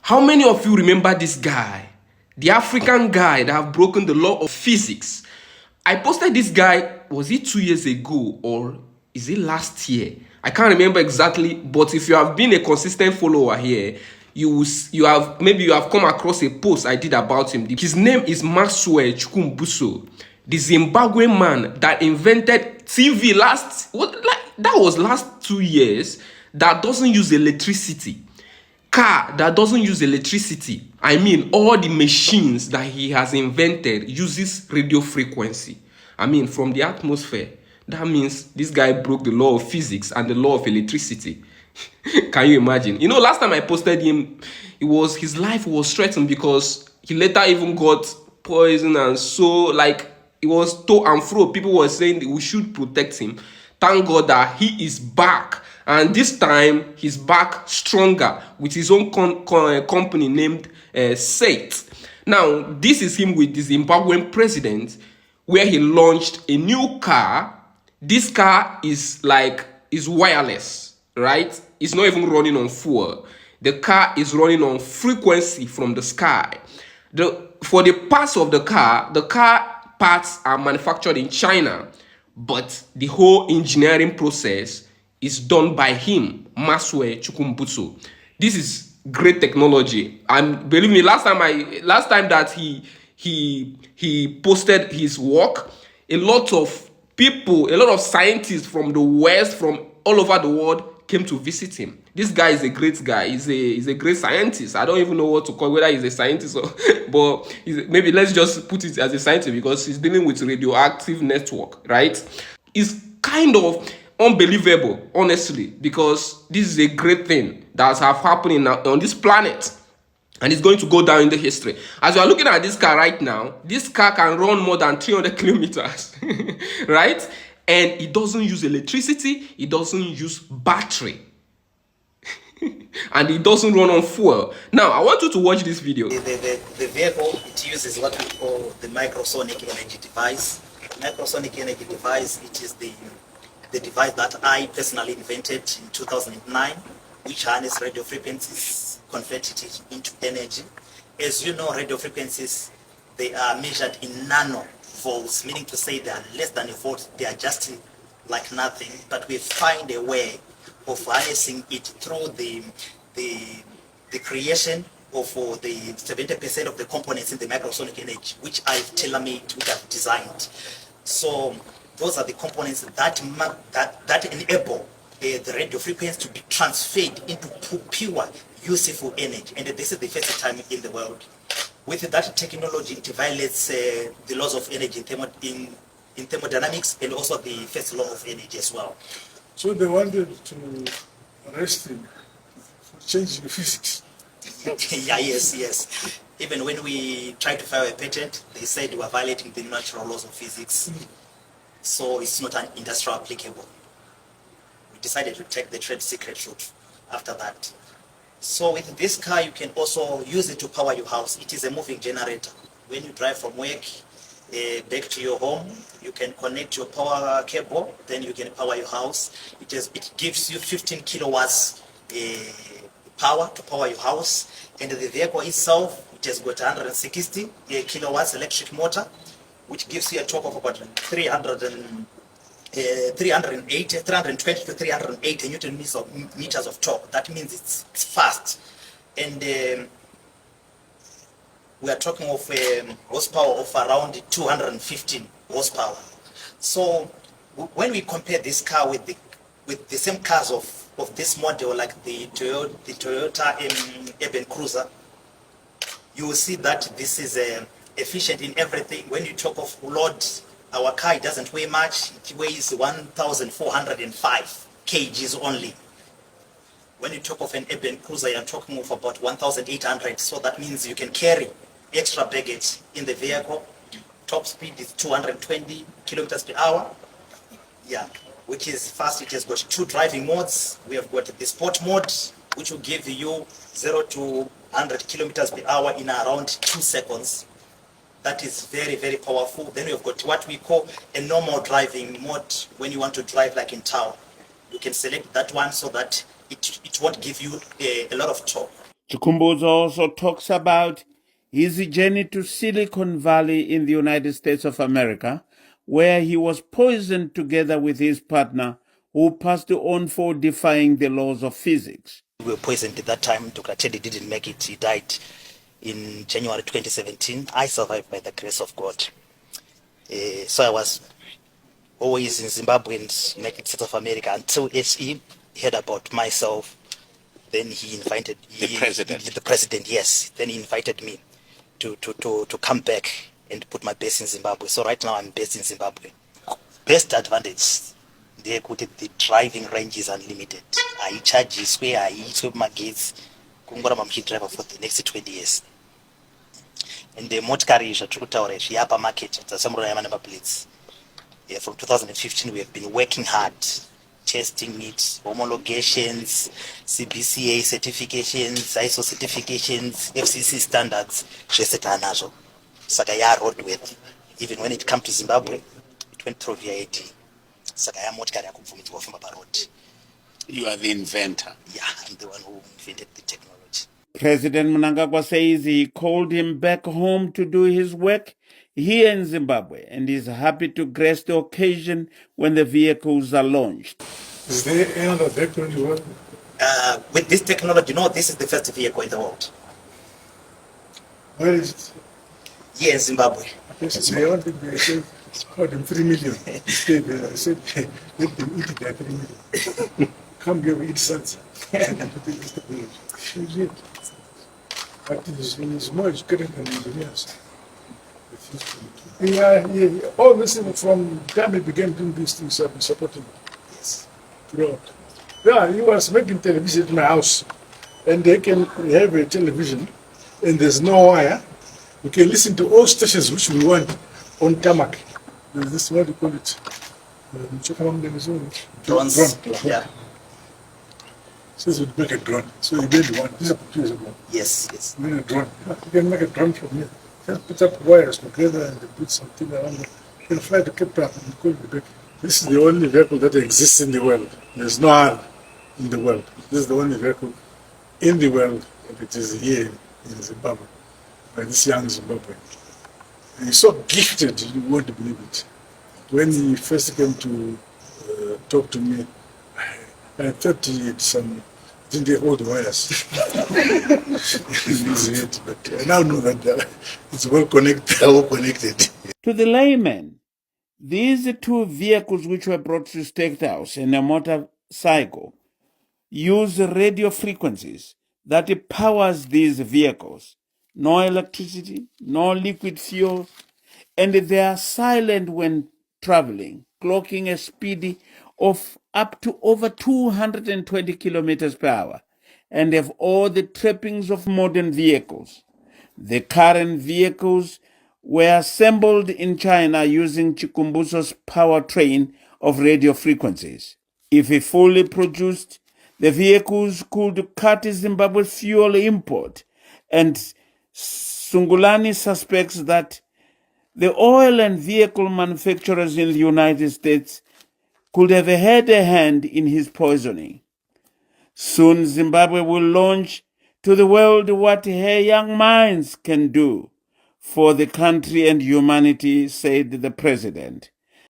How many of you remember this guy? The African guy that have broken the law of physics. I posted this guy, was it 2 years ago or is it last year? I can't remember exactly, but if you have been a consistent follower here, you have come across a post I did about him. His name is Maxwell Chikumbutso, the Zimbabwean man that invented TV that was last 2 years, that doesn't use electricity. Car that doesn't use electricity. I mean, all the machines that he has invented uses radio frequency. I mean, from the atmosphere. That means this guy broke the law of physics and the law of electricity. Can you imagine? You know, last time I posted him, his life was threatened because he later even got poisoned, and so like it was to and fro. People were saying that we should protect him. Thank God that he is back. And this time, he's back stronger with his own company named Sate. Now, this is him with the Zimbabwean president, where he launched a new car. This car is wireless, right? It's not even running on fuel. The car is running on frequency from the sky. For the parts of the car parts are manufactured in China, but the whole engineering process is done by him, Maxwell Chikumbutso. This is great technology. And believe me, last time that he posted his work, a lot of people, a lot of scientists from the West, from all over the world came to visit him. This guy is a great guy. He's a great scientist. I don't even know what to call, whether he's a scientist or but maybe let's just put it as a scientist, because he's dealing with radioactive network, right? It's kind of unbelievable, honestly, because this is a great thing that's happening now on this planet, and it's going to go down in the history. As you are looking at this car right now, this car can run more than 300 kilometers, right? And it doesn't use electricity, it doesn't use battery, and it doesn't run on fuel. Now, I want you to watch this video. The vehicle, it uses what we call the microsonic energy device. Microsonic energy device, it is the device that I personally invented in 2009, which harness radio frequencies, converted it into energy. As you know, radio frequencies, they are measured in nanovolts, meaning to say they are less than a volt, they are just like nothing, but we find a way of harnessing it through the creation of the 70% of the components in the microsonic energy, which I've tailor-made, which I've designed. So those are the components that enable the radio frequency to be transferred into pure, useful energy. And this is the first time in the world. With that technology, it violates the laws of energy in thermodynamics, and also the first law of energy as well. So they wanted to arrest him for changing the physics. Yeah, yes. Even when we tried to file a patent, they said we are violating the natural laws of physics. So it's not an industrial applicable. We decided to take the trade secret route after that. So with this car, you can also use it to power your house. It is a moving generator. When you drive from work back to your home, you can connect your power cable, then you can power your house. It gives you 15 kilowatts power to power your house. And the vehicle itself, it has got 160 kilowatts electric motor, which gives you a torque of about 320 to 380 Newton meters of torque. That means it's fast. And we are talking of horsepower of around 215 horsepower. So when we compare this car with the same cars of this model, like the Toyota Urban Cruiser, you will see that this is efficient in everything. When you talk of load, our car, it doesn't weigh much. It weighs 1,405 kgs only. When you talk of an urban cruiser, you're talking of about 1,800. So that means you can carry extra baggage in the vehicle. Top speed is 220 kilometers per hour. Yeah, which is fast. It has got 2 driving modes. We have got the sport mode, which will give you 0 to 100 kilometers per hour in around 2 seconds. That is very, very powerful. Then we've got what we call a normal driving mode. When you want to drive like in town, you can select that one so that it won't give you a lot of torque. Chikumbutso also talks about his journey to Silicon Valley in the United States of America, where he was poisoned together with his partner, who passed on for defying the laws of physics. We were poisoned at that time. Dr. Teddy didn't make it. He died in January 2017. I survived by the grace of God. So I was always in Zimbabwe and United States of America until SE heard about myself. Then he invited The president. The president, yes. Then he invited me to come back and put my base in Zimbabwe. So right now I'm based in Zimbabwe. Best advantage, they could the driving range is unlimited. I charge where I eat my gates. Kungora driver for the next 20 years. And the motor is a true tower, upper market, the Samurai number plates. Yeah, from 2015 we have been working hard, testing it, homologations, CBCA certifications, ISO certifications, FCC standards, Sheseta Sakaya roadworthy. Even when it comes to Zimbabwe, it went through VAT. Sakaya Motkari road. You are the inventor. Yeah, I'm the one who invented the technology. President Mnangagwa says he called him back home to do his work here in Zimbabwe and is happy to grace the occasion when the vehicles are launched. Is there another vehicle in the world? With this technology, this is the first vehicle in the world. Where is it? Here in Zimbabwe. They wanted to say, called them 3 million. Instead, I said, let them eat their 3 million. Come give eat sons. But he's more educated than engineers. Yeah. All this from the time he began doing these things, I've been supporting him. Yes. Throughout. Yeah, he was making television at my house. And they can have a television, and there's no wire. We can listen to all stations which we want on tarmac. There's this, what do you call it? Drones. Drone. Yeah. So we'd make a drone. So you made one. This is a picture of one. Yes. You made a drone. You can make a drone from here. Just put up wires together and put something around it. You can fly to Cape Town and call it back. This is the only vehicle that exists in the world. There's no other in the world. This is the only vehicle in the world, and it is here in Zimbabwe, by this young Zimbabwean. And he's so gifted, you won't believe it. When he first came to talk to me, I thought he had some, didn't they hold wires in his head, but I now know that it's well connected. To the layman, these two vehicles which were brought to State House and a motorcycle use radio frequencies that powers these vehicles. No electricity, no liquid fuel, and they are silent when traveling, clocking a speed of up to over 220 kilometers per hour, and have all the trappings of modern vehicles. The current vehicles were assembled in China using Chikumbutso's powertrain of radio frequencies. If fully produced, the vehicles could cut Zimbabwe's fuel import, and Sungulani suspects that the oil and vehicle manufacturers in the United States could have had a hand in his poisoning. Soon Zimbabwe will launch to the world what her young minds can do for the country and humanity, said the president.